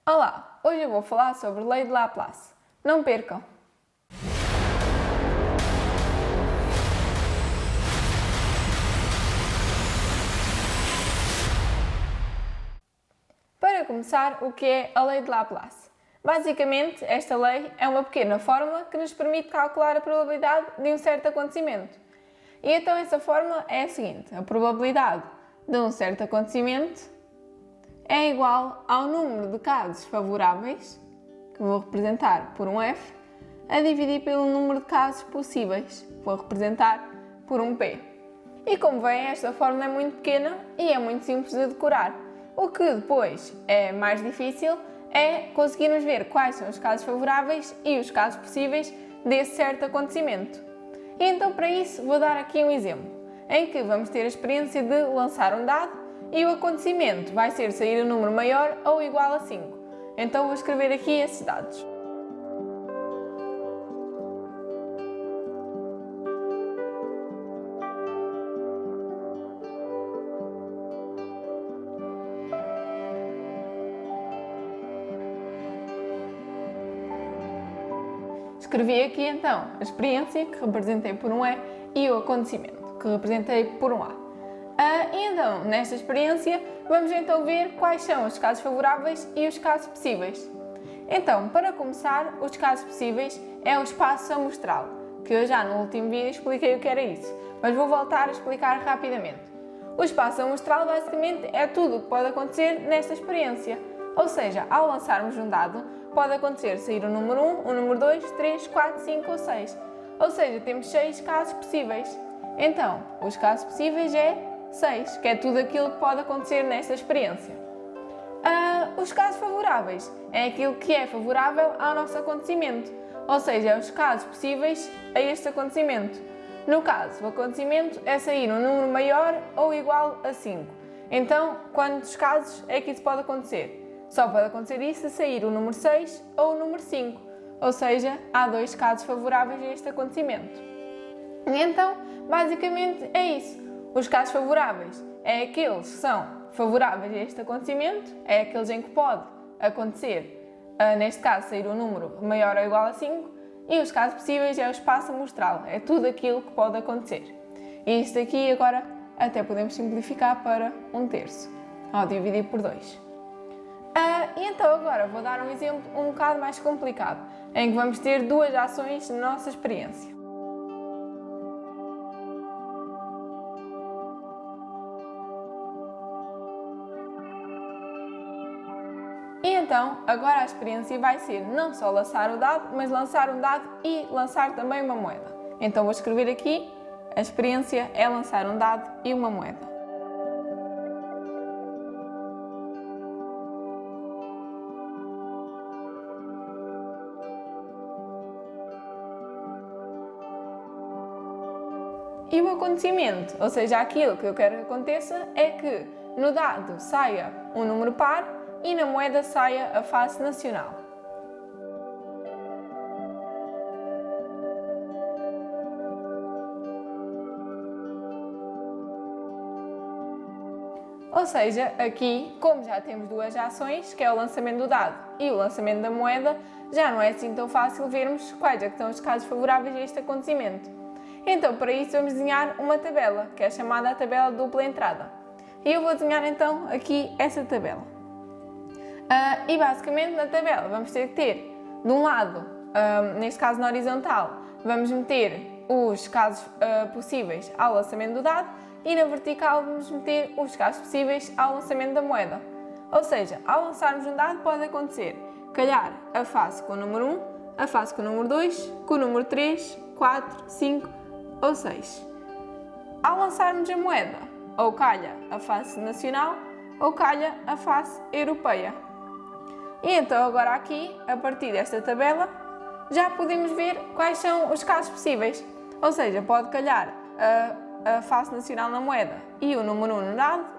Olá, hoje eu vou falar sobre a Lei de Laplace. Não percam! Para começar, o que é a Lei de Laplace? Basicamente, esta lei é uma pequena fórmula que nos permite calcular a probabilidade de um certo acontecimento. E então essa fórmula é a seguinte: a probabilidade de um certo acontecimento é igual ao número de casos favoráveis, que vou representar por um F, a dividir pelo número de casos possíveis, que vou representar por um P. E como veem, esta fórmula é muito pequena e é muito simples de decorar. O que depois é mais difícil é conseguirmos ver quais são os casos favoráveis e os casos possíveis desse certo acontecimento. E então, para isso, vou dar aqui um exemplo, em que vamos ter a experiência de lançar um dado e o acontecimento vai ser sair um número maior ou igual a 5. Então vou escrever aqui esses dados. Escrevi aqui então a experiência, que representei por um E, e o acontecimento, que representei por um A. E então, nesta experiência, vamos então ver quais são os casos favoráveis e os casos possíveis. Então, para começar, os casos possíveis é o espaço amostral, que eu já no último vídeo expliquei o que era isso, mas vou voltar a explicar rapidamente. O espaço amostral basicamente é tudo o que pode acontecer nesta experiência, ou seja, ao lançarmos um dado, pode acontecer sair o número 1, o número 2, 3, 4, 5 ou 6. Ou seja, temos 6 casos possíveis. Então, os casos possíveis é 6, que é tudo aquilo que pode acontecer nesta experiência. Os casos favoráveis é aquilo que é favorável ao nosso acontecimento, ou seja, é os casos possíveis a este acontecimento. No caso, o acontecimento é sair um número maior ou igual a 5. Então, quantos casos é que isso pode acontecer? Só pode acontecer isso se sair o número 6 ou o número 5, ou seja, há 2 casos favoráveis a este acontecimento. E então, basicamente é isso. Os casos favoráveis é aqueles que são favoráveis a este acontecimento, é aqueles em que pode acontecer, neste caso, sair um número maior ou igual a 5, e os casos possíveis é o espaço amostral, é tudo aquilo que pode acontecer. E isto aqui agora até podemos simplificar para 1/3, ao dividir por 2. E então agora vou dar um exemplo um bocado mais complicado, em que vamos ter 2 ações na nossa experiência. E então, agora a experiência vai ser não só lançar o dado, mas lançar um dado e lançar também uma moeda. Então vou escrever aqui, a experiência é lançar um dado e uma moeda. E o acontecimento, ou seja, aquilo que eu quero que aconteça, é que no dado saia um número par e na moeda saia a face nacional. Ou seja, aqui, como já temos 2 ações, que é o lançamento do dado e o lançamento da moeda, já não é assim tão fácil vermos quais é que são os casos favoráveis a este acontecimento. Então, para isso, vamos desenhar uma tabela, que é chamada a tabela de dupla entrada. E eu vou desenhar então aqui essa tabela. E basicamente na tabela vamos ter que ter, de um lado, neste caso na horizontal, vamos meter os casos possíveis ao lançamento do dado e na vertical vamos meter os casos possíveis ao lançamento da moeda. Ou seja, ao lançarmos um dado pode acontecer calhar a face com o número 1, a face com o número 2, com o número 3, 4, 5 ou 6. Ao lançarmos a moeda, ou calha a face nacional ou calha a face europeia. E então agora aqui, a partir desta tabela, já podemos ver quais são os casos possíveis. Ou seja, pode calhar a face nacional na moeda e o número 1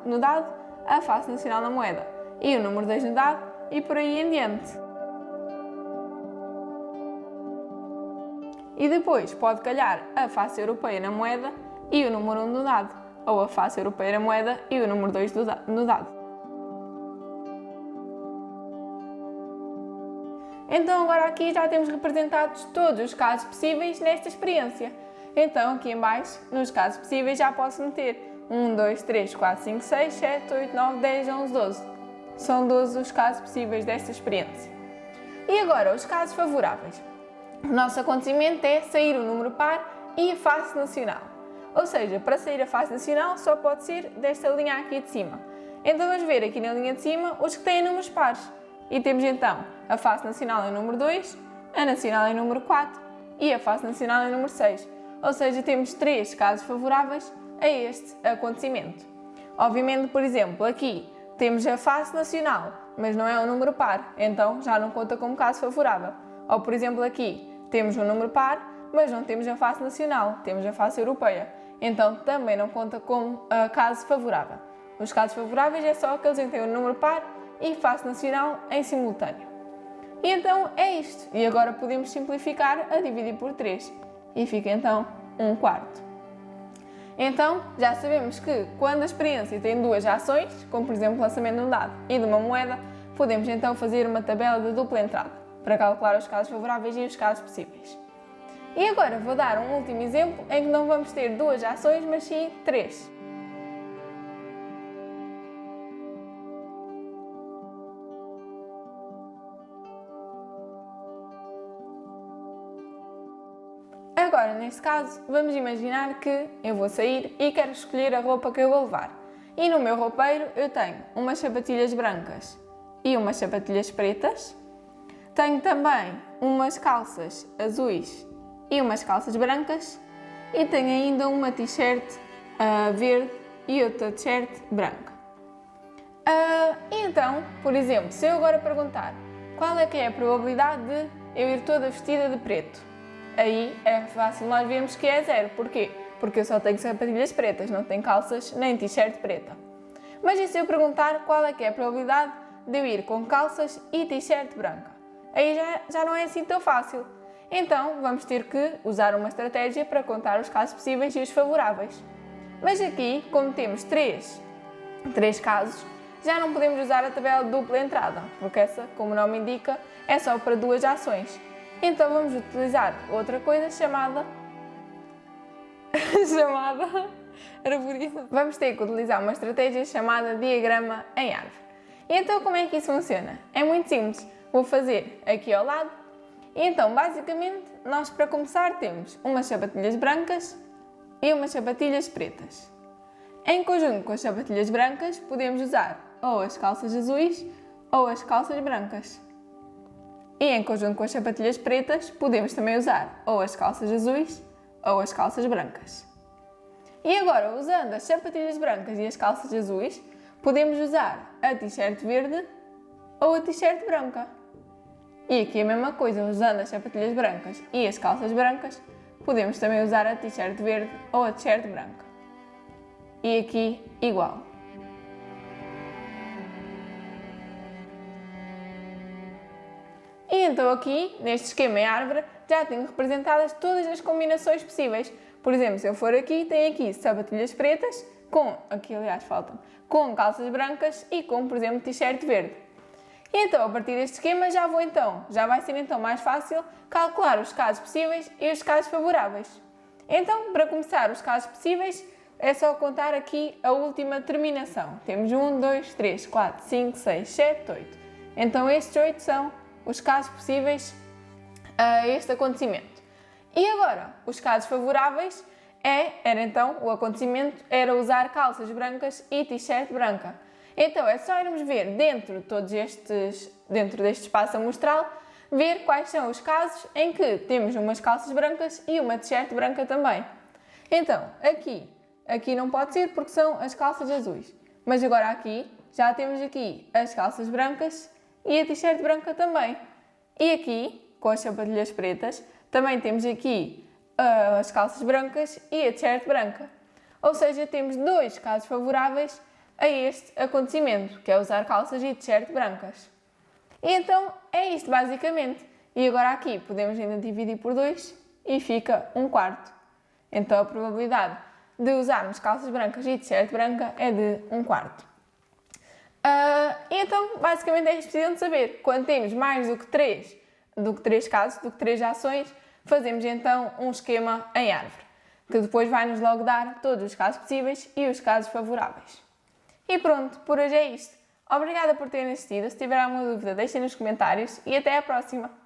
no dado, a face nacional na moeda e o número 2 no dado e por aí em diante. E depois pode calhar a face europeia na moeda e o número 1 no dado, ou a face europeia na moeda e o número 2 no dado. Então agora aqui já temos representados todos os casos possíveis nesta experiência. Então aqui em baixo, nos casos possíveis, já posso meter 1, 2, 3, 4, 5, 6, 7, 8, 9, 10, 11, 12. São 12 os casos possíveis desta experiência. E agora, os casos favoráveis. O nosso acontecimento é sair o número par e a face nacional. Ou seja, para sair a face nacional só pode ser desta linha aqui de cima. Então vamos ver aqui na linha de cima os que têm números pares. E temos então a face nacional em número 2, a nacional em número 4 e a face nacional em número 6. Ou seja, temos 3 casos favoráveis a este acontecimento. Obviamente, por exemplo, aqui temos a face nacional, mas não é um número par, então já não conta como caso favorável. Ou, por exemplo, aqui temos um número par, mas não temos a face nacional, temos a face europeia, então também não conta como caso favorável. Os casos favoráveis é só aqueles em que têm um número par e face nacional em simultâneo. E então é isto. E agora podemos simplificar a dividir por 3. E fica então 1/4. Então já sabemos que quando a experiência tem 2 ações, como por exemplo o lançamento de um dado e de uma moeda, podemos então fazer uma tabela de dupla entrada para calcular os casos favoráveis e os casos possíveis. E agora vou dar um último exemplo em que não vamos ter 2 ações, mas sim 3. Agora, neste caso, vamos imaginar que eu vou sair e quero escolher a roupa que eu vou levar. E no meu roupeiro eu tenho umas sapatilhas brancas e umas sapatilhas pretas. Tenho também umas calças azuis e umas calças brancas. E tenho ainda uma t-shirt verde e outra t-shirt branca. E então, por exemplo, se eu agora perguntar qual é que é a probabilidade de eu ir toda vestida de preto, aí é fácil nós vermos que é 0. Porquê? Porque eu só tenho sapatilhas pretas, não tenho calças nem t-shirt preta. Mas e se eu perguntar qual é que é a probabilidade de eu ir com calças e t-shirt branca? Aí já não é assim tão fácil. Então vamos ter que usar uma estratégia para contar os casos possíveis e os favoráveis. Mas aqui, como temos 3 casos, já não podemos usar a tabela de dupla entrada, porque essa, como o nome indica, é só para 2 ações. Então vamos utilizar outra coisa chamada... Vamos ter que utilizar uma estratégia chamada diagrama em árvore. E então como é que isso funciona? É muito simples. Vou fazer aqui ao lado. E então, basicamente, nós para começar temos umas sapatilhas brancas e umas sapatilhas pretas. Em conjunto com as sapatilhas brancas, podemos usar ou as calças azuis ou as calças brancas. E em conjunto com as sapatilhas pretas, podemos também usar ou as calças azuis ou as calças brancas. E agora, usando as sapatilhas brancas e as calças azuis, podemos usar a t-shirt verde ou a t-shirt branca. E aqui a mesma coisa, usando as sapatilhas brancas e as calças brancas, podemos também usar a t-shirt verde ou a t-shirt branca. E aqui, igual. E então aqui, neste esquema em árvore, já tenho representadas todas as combinações possíveis. Por exemplo, se eu for aqui, tenho aqui sapatilhas pretas, com calças brancas e com, por exemplo, t-shirt verde. E então, a partir deste esquema, já vai ser então mais fácil calcular os casos possíveis e os casos favoráveis. Então, para começar os casos possíveis, é só contar aqui a última terminação. Temos 1, 2, 3, 4, 5, 6, 7, 8. Então, estes 8 são os casos possíveis a este acontecimento. E agora, os casos favoráveis o acontecimento era usar calças brancas e t-shirt branca. Então é só irmos ver dentro deste espaço amostral, ver quais são os casos em que temos umas calças brancas e uma t-shirt branca também. Então, aqui não pode ser porque são as calças azuis. Mas agora aqui, já temos aqui as calças brancas e a t-shirt branca também. E aqui, com as sapatilhas pretas, também temos aqui as calças brancas e a t-shirt branca. Ou seja, temos 2 casos favoráveis a este acontecimento, que é usar calças e t-shirt brancas. E então é isto basicamente. E agora aqui podemos ainda dividir por 2 e fica 1/4. Então a probabilidade de usarmos calças brancas e t-shirt branca é de 1/4. E então basicamente é isto que precisam de saber. Quando temos mais do que 3 do que 3 casos, do que 3 ações, fazemos então um esquema em árvore, que depois vai-nos logo dar todos os casos possíveis e os casos favoráveis. E pronto, por hoje é isto. Obrigada por terem assistido. Se tiver alguma dúvida, deixem nos comentários e até à próxima!